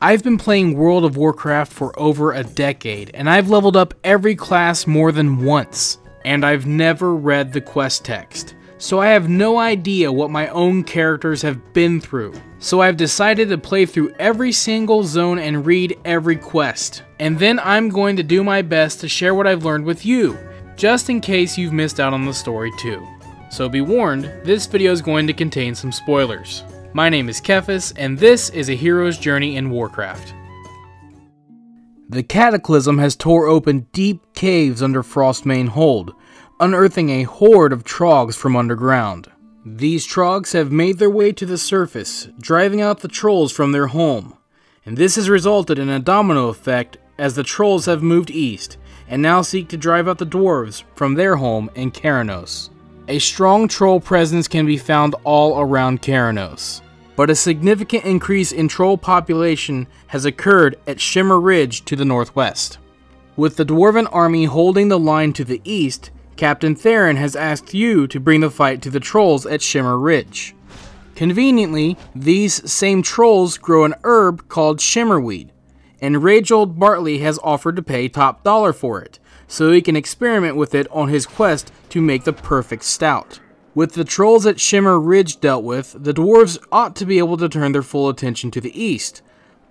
I've been playing World of Warcraft for over a decade, and I've leveled up every class more than once. And I've never read the quest text, so I have no idea what my own characters have been through. So I've decided to play through every single zone and read every quest. And then I'm going to do my best to share what I've learned with you, just in case you've missed out on the story too. So be warned, this video is going to contain some spoilers. My name is TheKephas, and this is a hero's journey in Warcraft. The Cataclysm has tore open deep caves under Frostmane Hold, unearthing a horde of trogs from underground. These trogs have made their way to the surface, driving out the trolls from their home. And this has resulted in a domino effect as the trolls have moved east, and now seek to drive out the dwarves from their home in Keranos. A strong troll presence can be found all around Keranos, but a significant increase in troll population has occurred at Shimmer Ridge to the northwest. With the dwarven army holding the line to the east, Captain Theron has asked you to bring the fight to the trolls at Shimmer Ridge. Conveniently, these same trolls grow an herb called Shimmerweed, and Rage-Old Bartley has offered to pay top dollar for it, so he can experiment with it on his quest to make the perfect stout. With the trolls at Shimmer Ridge dealt with, the dwarves ought to be able to turn their full attention to the east,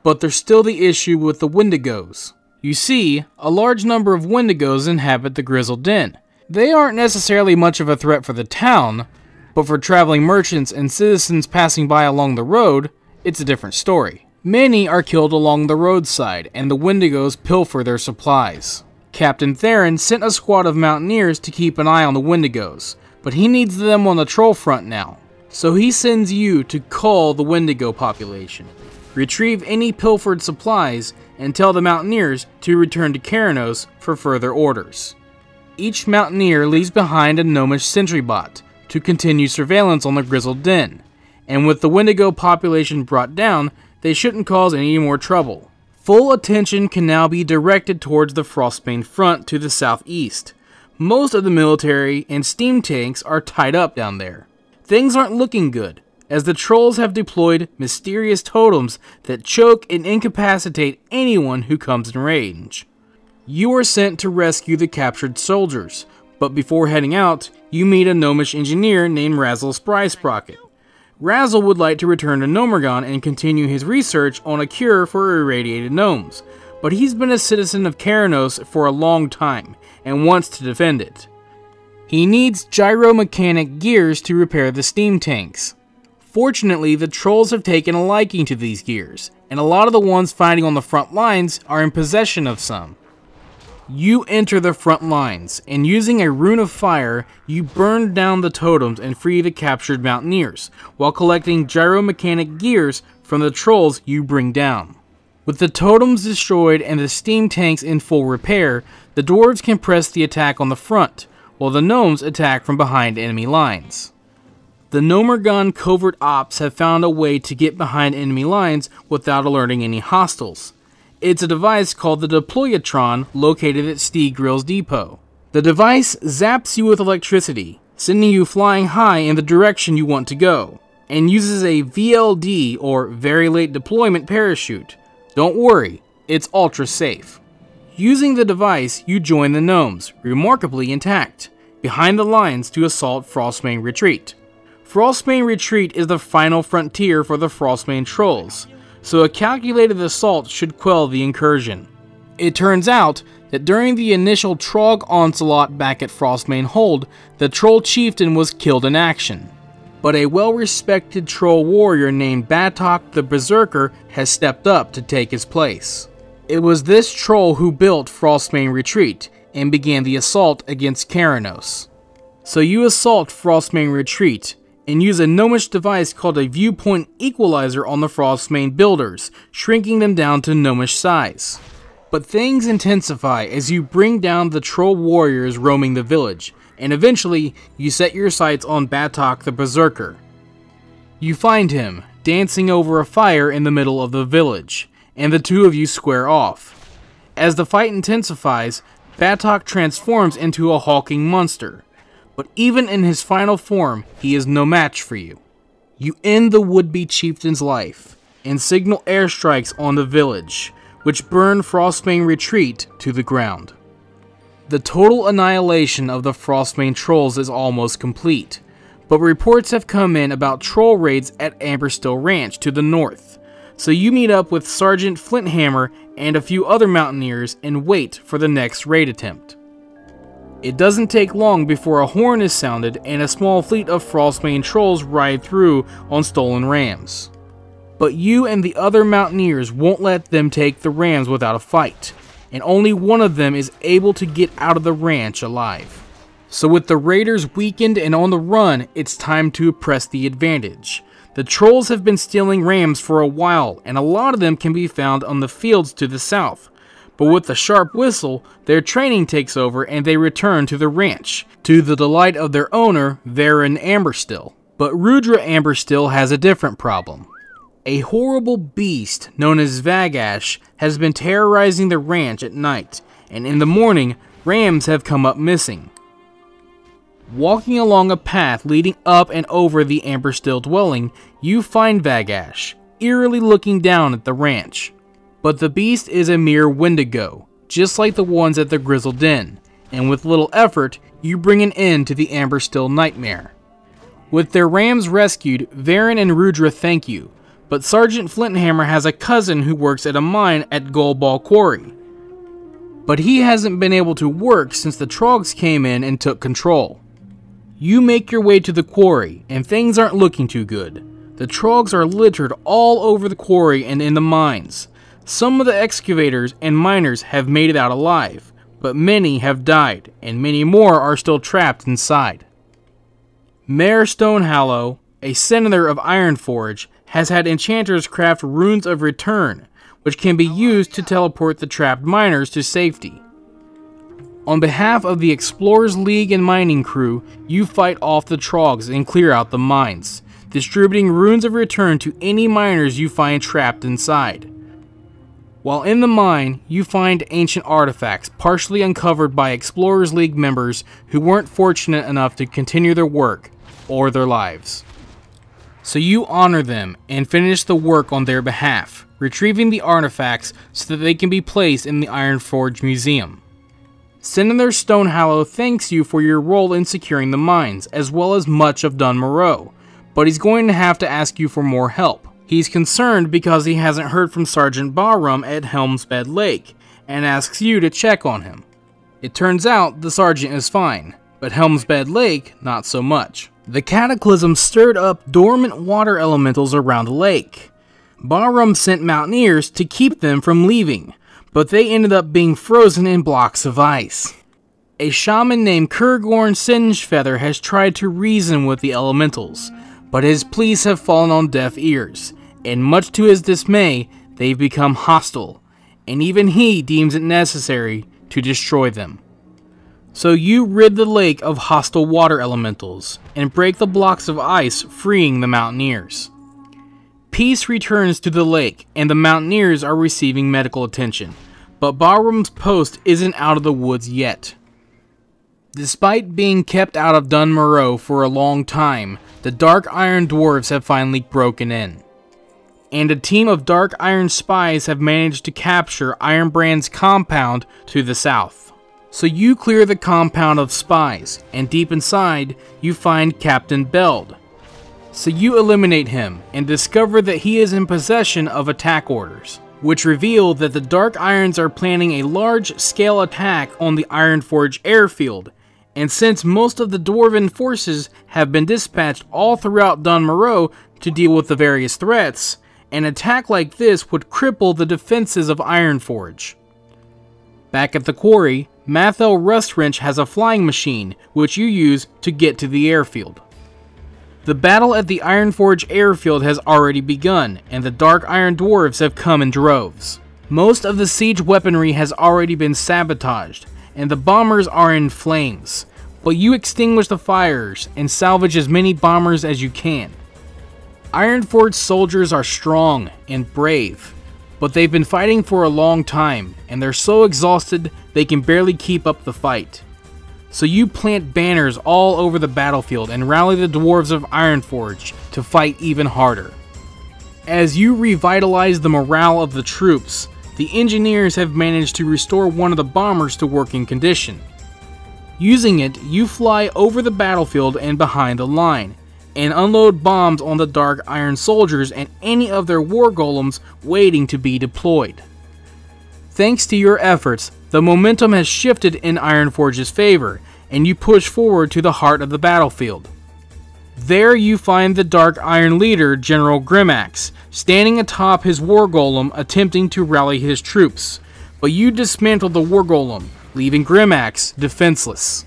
but there's still the issue with the Windigos. You see, a large number of Windigos inhabit the Grizzled Den. They aren't necessarily much of a threat for the town, but for traveling merchants and citizens passing by along the road, it's a different story. Many are killed along the roadside, and the Windigos pilfer their supplies. Captain Theron sent a squad of mountaineers to keep an eye on the Windigos, but he needs them on the troll front now. So he sends you to cull the Windigo population, retrieve any pilfered supplies, and tell the mountaineers to return to Keranos for further orders. Each mountaineer leaves behind a gnomish sentry bot to continue surveillance on the Grizzled Den, and with the Windigo population brought down, they shouldn't cause any more trouble. Full attention can now be directed towards the Frostmane front to the southeast. Most of the military and steam tanks are tied up down there. Things aren't looking good, as the trolls have deployed mysterious totems that choke and incapacitate anyone who comes in range. You are sent to rescue the captured soldiers, but before heading out, you meet a gnomish engineer named Razzle Sprysprocket. Razzle would like to return to Morogh and continue his research on a cure for irradiated gnomes, but he's been a citizen of Keranos for a long time and wants to defend it. He needs gyromechanic gears to repair the steam tanks. Fortunately, the trolls have taken a liking to these gears, and a lot of the ones fighting on the front lines are in possession of some. You enter the front lines, and using a rune of fire, you burn down the totems and free the captured mountaineers, while collecting gyromechanic gears from the trolls you bring down. With the totems destroyed and the steam tanks in full repair, the dwarves can press the attack on the front, while the gnomes attack from behind enemy lines. The Morogh covert ops have found a way to get behind enemy lines without alerting any hostiles. It's a device called the Deployatron located at Steegrill's depot. The device zaps you with electricity, sending you flying high in the direction you want to go, and uses a VLD or Very Late Deployment parachute. Don't worry, it's ultra safe. Using the device, you join the gnomes, remarkably intact, behind the lines to assault Frostmane Retreat. Frostmane Retreat is the final frontier for the Frostmane trolls, so a calculated assault should quell the incursion. It turns out that during the initial Trog onslaught back at Frostmane Hold, the troll chieftain was killed in action. But a well-respected troll warrior named Batok the Berserker has stepped up to take his place. It was this troll who built Frostmane Retreat and began the assault against Keranos. So you assault Frostmane Retreat, and use a gnomish device called a viewpoint equalizer on the Frostmane builders, shrinking them down to gnomish size. But things intensify as you bring down the troll warriors roaming the village, and eventually you set your sights on Batok the Berserker. You find him, dancing over a fire in the middle of the village, and the two of you square off. As the fight intensifies, Batok transforms into a hulking monster. But even in his final form, he is no match for you. You end the would-be chieftain's life, and signal airstrikes on the village, which burn Frostbane Retreat to the ground. The total annihilation of the Frostbane trolls is almost complete, but reports have come in about troll raids at Amberstill Ranch to the north, so you meet up with Sergeant Flinthammer and a few other mountaineers and wait for the next raid attempt. It doesn't take long before a horn is sounded and a small fleet of Frostbane trolls ride through on stolen rams. But you and the other mountaineers won't let them take the rams without a fight, and only one of them is able to get out of the ranch alive. So with the raiders weakened and on the run, it's time to press the advantage. The trolls have been stealing rams for a while, and a lot of them can be found on the fields to the south. But with the sharp whistle, their training takes over and they return to the ranch, to the delight of their owner, Varen Amberstill. But Rudra Amberstill has a different problem. A horrible beast known as Vagash has been terrorizing the ranch at night, and in the morning, rams have come up missing. Walking along a path leading up and over the Amberstill dwelling, you find Vagash, eerily looking down at the ranch. But the beast is a mere Windigo, just like the ones at the Grizzled Den, and with little effort, you bring an end to the Amberstill nightmare. With their rams rescued, Varen and Rudra thank you, but Sergeant Flinthammer has a cousin who works at a mine at Goldball Quarry. But he hasn't been able to work since the Trogs came in and took control. You make your way to the quarry, and things aren't looking too good. The Trogs are littered all over the quarry and in the mines. Some of the excavators and miners have made it out alive, but many have died, and many more are still trapped inside. Mayor Stonehallow, a senator of Ironforge, has had enchanters craft runes of return, which can be used to teleport the trapped miners to safety. On behalf of the Explorers League and mining crew, you fight off the Trogs and clear out the mines, distributing runes of return to any miners you find trapped inside. While in the mine, you find ancient artifacts partially uncovered by Explorers League members who weren't fortunate enough to continue their work or their lives. So you honor them and finish the work on their behalf, retrieving the artifacts so that they can be placed in the Ironforge Museum. Senator Stonehallow thanks you for your role in securing the mines, as well as much of Dun Morogh, but he's going to have to ask you for more help. He's concerned because he hasn't heard from Sergeant Bahram at Helmsbed Lake, and asks you to check on him. It turns out the sergeant is fine, but Helmsbed Lake not so much. The cataclysm stirred up dormant water elementals around the lake. Bahram sent mountaineers to keep them from leaving, but they ended up being frozen in blocks of ice. A shaman named Kurgorn Singefeather has tried to reason with the elementals, but his pleas have fallen on deaf ears, and much to his dismay, they've become hostile, and even he deems it necessary to destroy them. So you rid the lake of hostile water elementals, and break the blocks of ice, freeing the mountaineers. Peace returns to the lake, and the mountaineers are receiving medical attention, but Bahram's post isn't out of the woods yet. Despite being kept out of Dun Morogh for a long time, the Dark Iron Dwarves have finally broken in. And a team of Dark Iron spies have managed to capture Ironbrand's compound to the south. So you clear the compound of spies, and deep inside, you find Captain Beld. So you eliminate him, and discover that he is in possession of attack orders, which reveal that the Dark Irons are planning a large-scale attack on the Ironforge airfield, and since most of the Dwarven forces have been dispatched all throughout Dun Morogh to deal with the various threats, an attack like this would cripple the defenses of Ironforge. Back at the quarry, Mathel Rustwrench has a flying machine, which you use to get to the airfield. The battle at the Ironforge airfield has already begun, and the Dark Iron Dwarves have come in droves. Most of the siege weaponry has already been sabotaged, and the bombers are in flames, but you extinguish the fires and salvage as many bombers as you can. Ironforge soldiers are strong and brave, but they've been fighting for a long time, and they're so exhausted they can barely keep up the fight. So you plant banners all over the battlefield and rally the dwarves of Ironforge to fight even harder. As you revitalize the morale of the troops, the engineers have managed to restore one of the bombers to working condition. Using it, you fly over the battlefield and behind the line, and unload bombs on the Dark Iron soldiers and any of their war golems waiting to be deployed. Thanks to your efforts, the momentum has shifted in Ironforge's favor, and you push forward to the heart of the battlefield. There you find the Dark Iron leader, General Grimax, standing atop his war golem attempting to rally his troops, but you dismantle the war golem, leaving Grimax defenseless.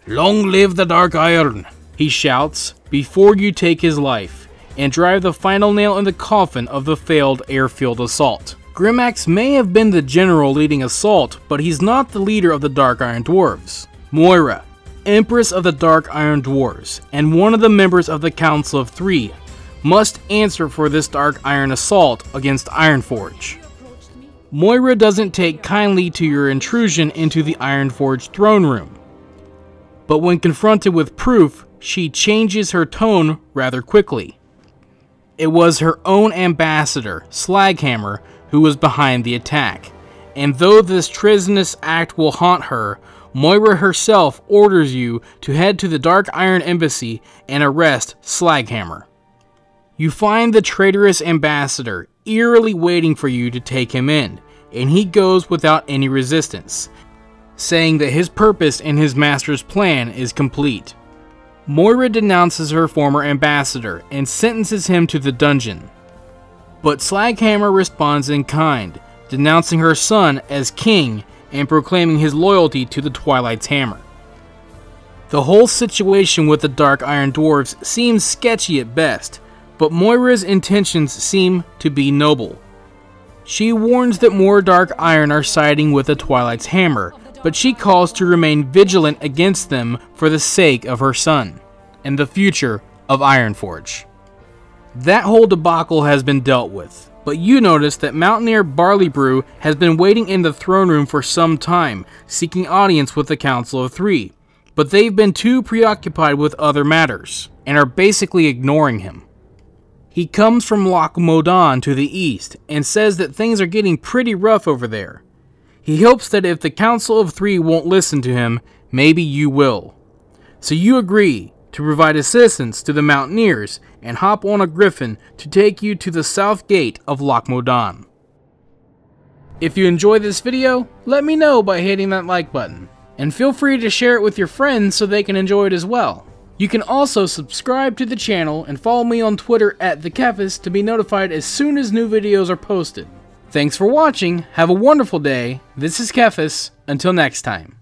"Long live the Dark Iron," he shouts before you take his life, and drive the final nail in the coffin of the failed airfield assault. Grimax may have been the general leading assault, but he's not the leader of the Dark Iron Dwarves. Moira, Empress of the Dark Iron Dwarves, and one of the members of the Council of Three, must answer for this Dark Iron assault against Ironforge. Moira doesn't take kindly to your intrusion into the Ironforge throne room, but when confronted with proof, she changes her tone rather quickly. It was her own ambassador, Slaghammer, who was behind the attack, and though this treasonous act will haunt her, Moira herself orders you to head to the Dark Iron Embassy and arrest Slaghammer. You find the traitorous ambassador eerily waiting for you to take him in, and he goes without any resistance, saying that his purpose in his master's plan is complete. Moira denounces her former ambassador and sentences him to the dungeon. But Slaghammer responds in kind, denouncing her son as king and proclaiming his loyalty to the Twilight's Hammer. The whole situation with the Dark Iron Dwarves seems sketchy at best, but Moira's intentions seem to be noble. She warns that more Dark Iron are siding with the Twilight's Hammer, but she calls to remain vigilant against them for the sake of her son, and the future of Ironforge. That whole debacle has been dealt with, but you notice that Mountaineer Barleybrew has been waiting in the throne room for some time, seeking audience with the Council of Three, but they've been too preoccupied with other matters, and are basically ignoring him. He comes from Loch Modan to the east, and says that things are getting pretty rough over there. He hopes that if the Council of Three won't listen to him, maybe you will. So you agree to provide assistance to the Mountaineers, and hop on a griffin to take you to the south gate of Loch Modan. If you enjoyed this video, let me know by hitting that like button, and feel free to share it with your friends so they can enjoy it as well. You can also subscribe to the channel and follow me on Twitter at TheKephas to be notified as soon as new videos are posted. Thanks for watching, have a wonderful day, this is Kephas, until next time.